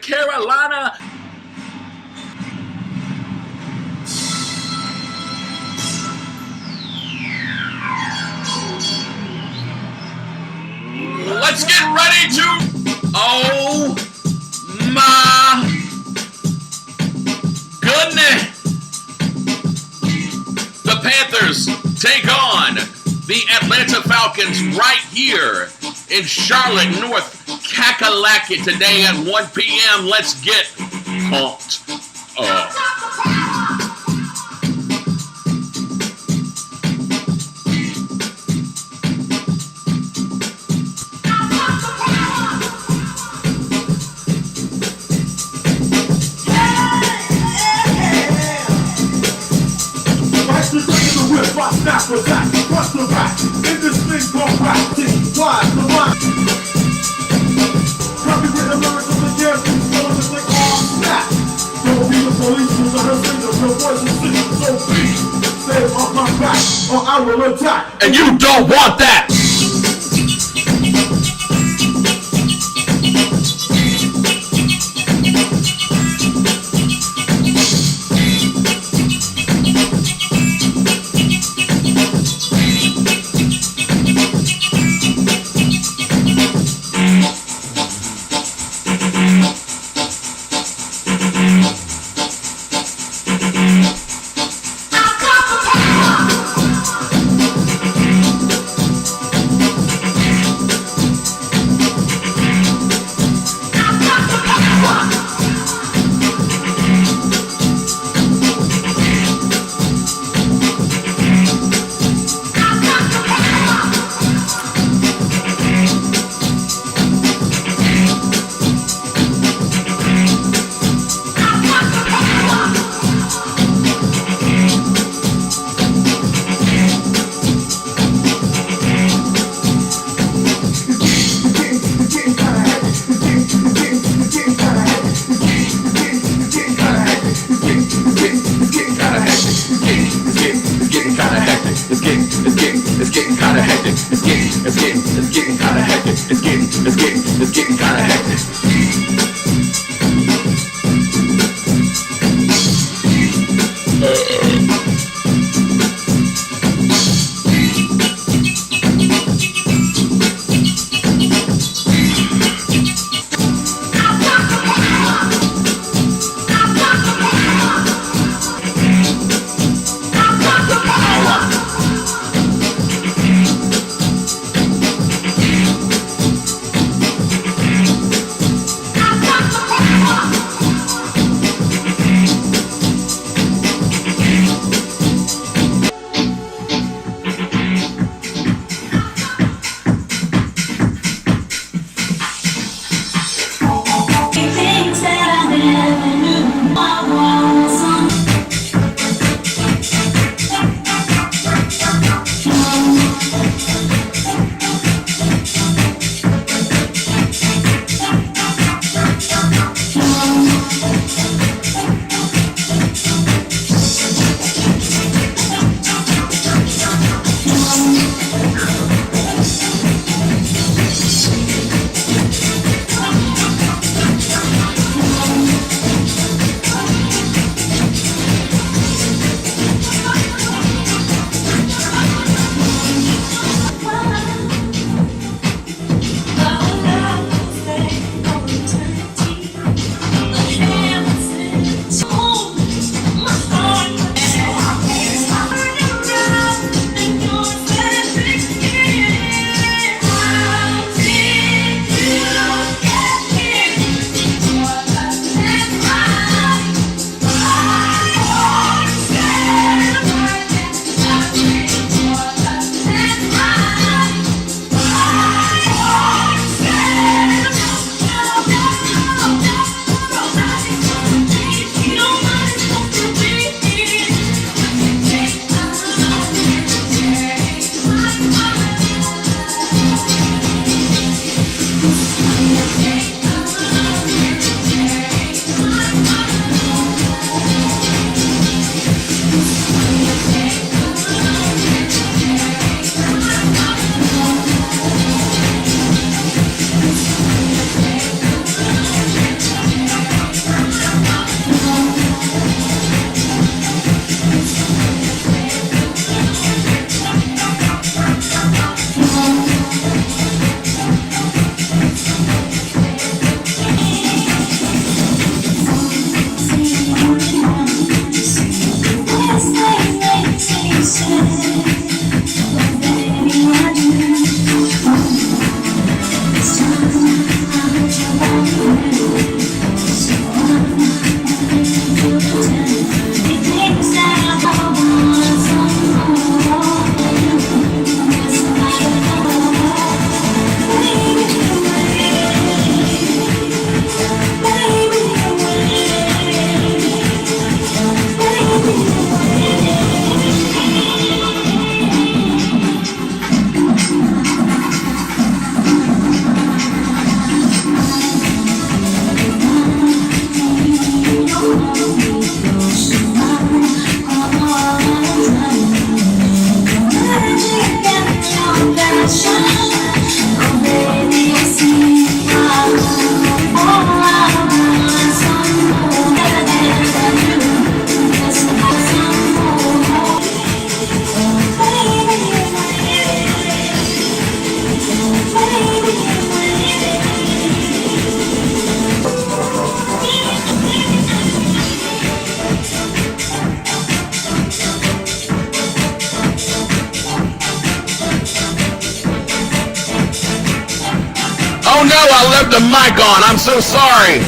Carolina. Let's get ready to, oh my goodness. The Panthers take on the Atlanta Falcons right here in Charlotte, North Kakalaki today at 1 p.m. Let's get pumped up. Snap attack, bust the back, in this thing called practice. Why? The mind. Copyrighted lyrics of the damn thing, so it's like all snap. Don't be the police, use her finger, your voice is sick, so please stay on my back, or I will attack. And you don't want that! It's getting kind of hectic. the mic on. I'm so sorry.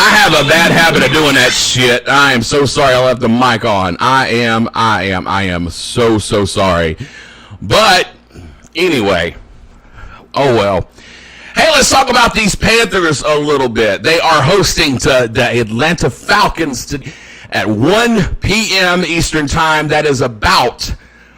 I have a bad habit of doing that shit. I am so sorry I left the mic on. I am so sorry. But anyway, oh well. Hey, let's talk about these Panthers a little bit. They are hosting the Atlanta Falcons at 1 p.m. Eastern Time. That is about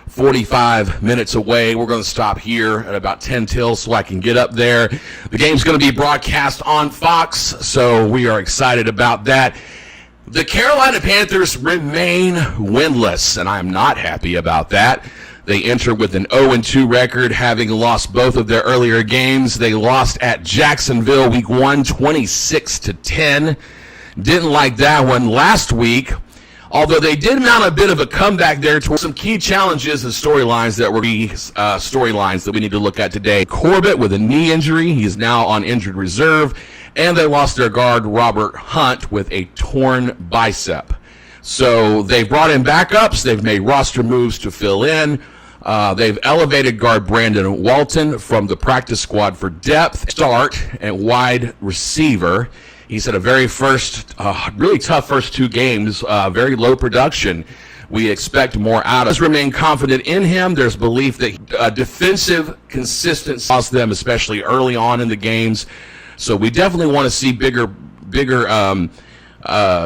45 minutes away. We're going to stop here at about 10 till so I can get up there. The game's going to be broadcast on Fox, so we are excited about that. The Carolina Panthers remain winless, and I'm not happy about that. They enter with an 0-2 record, having lost both of their earlier games. They lost at Jacksonville week 1, 26-10. Didn't like that one last week. Although they did mount a bit of a comeback there towards some key challenges and storylines that were storylines that we need to look at today. Corbett with a knee injury. He is now on injured reserve. And they lost their guard, Robert Hunt, with a torn bicep. So they brought in backups. They've made roster moves to fill in. They've elevated guard Brandon Walton from the practice squad for depth, start, and wide receiver. He's had a really tough first 2 games, very low production. We expect more out of him. Remain confident in him. There's belief that defensive consistency cost them, especially early on in the games. So we definitely want to see bigger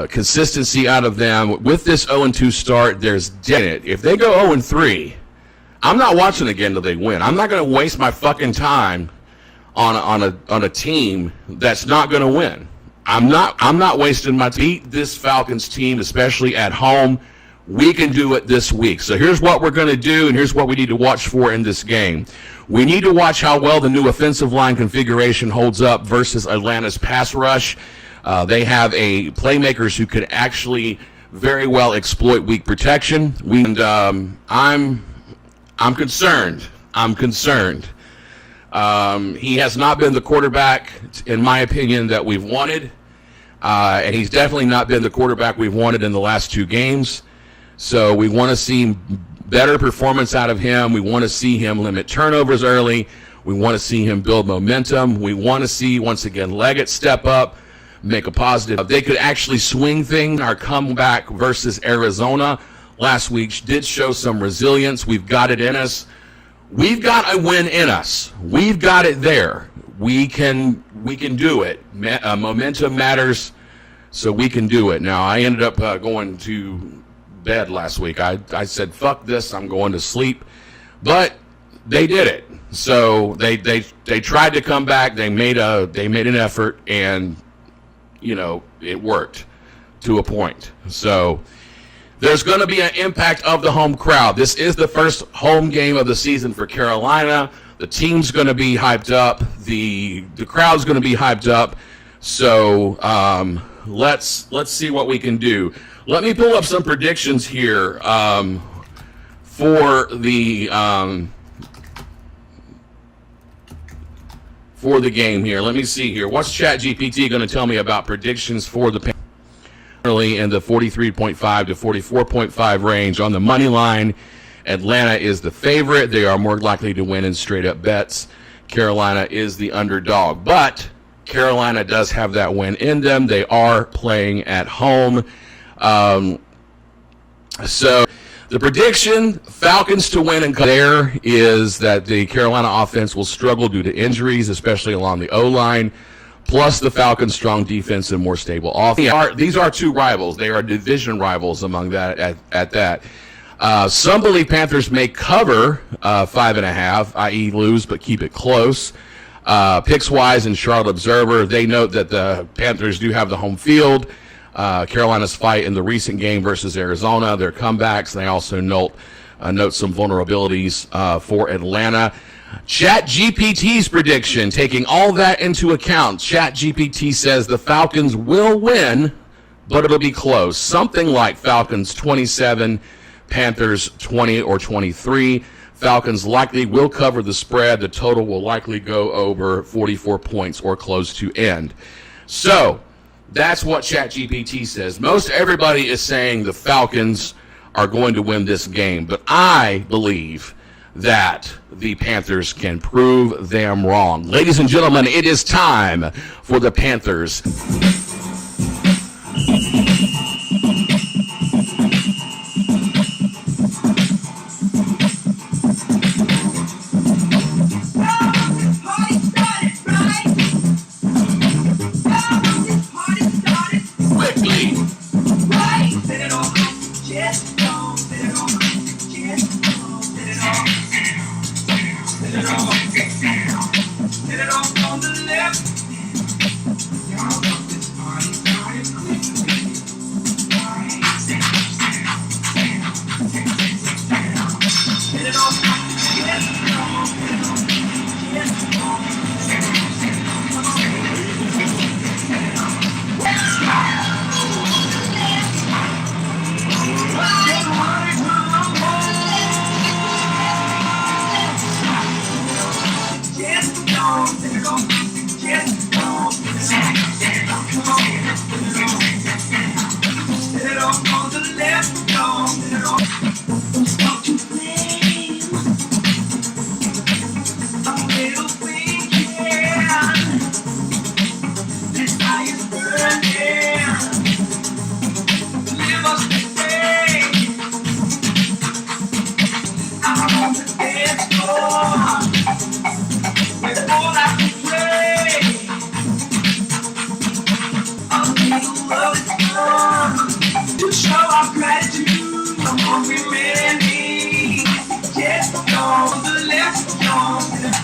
consistency out of them. With this 0-2 start, there's dead. If they go 0-3, I'm not watching again until they win. I'm not going to waste my fucking time on a team that's not going to win. I'm not wasting my time. Beat this Falcons team, especially at home. We can do it this week. So here's what we're going to do, and here's what we need to watch for in this game. We need to watch how well the new offensive line configuration holds up versus Atlanta's pass rush. They have playmakers who could actually very well exploit weak protection. I'm concerned. He has not been the quarterback, in my opinion, that we've wanted. And he's definitely not been the quarterback we've wanted in the last 2 games. So we want to see better performance out of him. We want to see him limit turnovers early. We want to see him build momentum. We want to see, once again, Leggett step up, make a positive. They could actually swing things. Our comeback versus Arizona last week did show some resilience. We've got it in us. We've got a win in us. We've got it there. We can do it. Momentum matters, so we can do it. Now, I ended up going to bed last week. I said, fuck this, I'm going to sleep. But they did it. So they tried to come back. They made an effort, and it worked to a point. So there's going to be an impact of the home crowd. This is the first home game of the season for Carolina. The team's going to be hyped up. The crowd's going to be hyped up. So let's see what we can do. Let me pull up some predictions here for the game here. Let me see here. What's ChatGPT going to tell me about predictions for the Panthers? In the 43.5 to 44.5 range. On the money line, Atlanta is the favorite. They are more likely to win in straight-up bets. Carolina is the underdog. But Carolina does have that win in them. They are playing at home. So the prediction, Falcons to win and there is that the Carolina offense will struggle due to injuries, especially along the O-line. Plus the Falcons' strong defense and more stable offense. These are 2 rivals. They are division rivals among that at that. Some believe Panthers may cover 5.5, i.e. lose but keep it close. Picks-wise and Charlotte Observer, they note that the Panthers do have the home field. Carolina's fight in the recent game versus Arizona, their comebacks. They also note some vulnerabilities for Atlanta. ChatGPT's prediction, taking all that into account, ChatGPT says the Falcons will win, but it'll be close. Something like Falcons 27, Panthers 20 or 23. Falcons likely will cover the spread. The total will likely go over 44 points or close to end. So that's what ChatGPT says. Most everybody is saying the Falcons are going to win this game, but I believe that the Panthers can prove them wrong. Ladies and gentlemen, it is time for the Panthers. To show our gratitude, I'm hungry, man, yes, on the left, on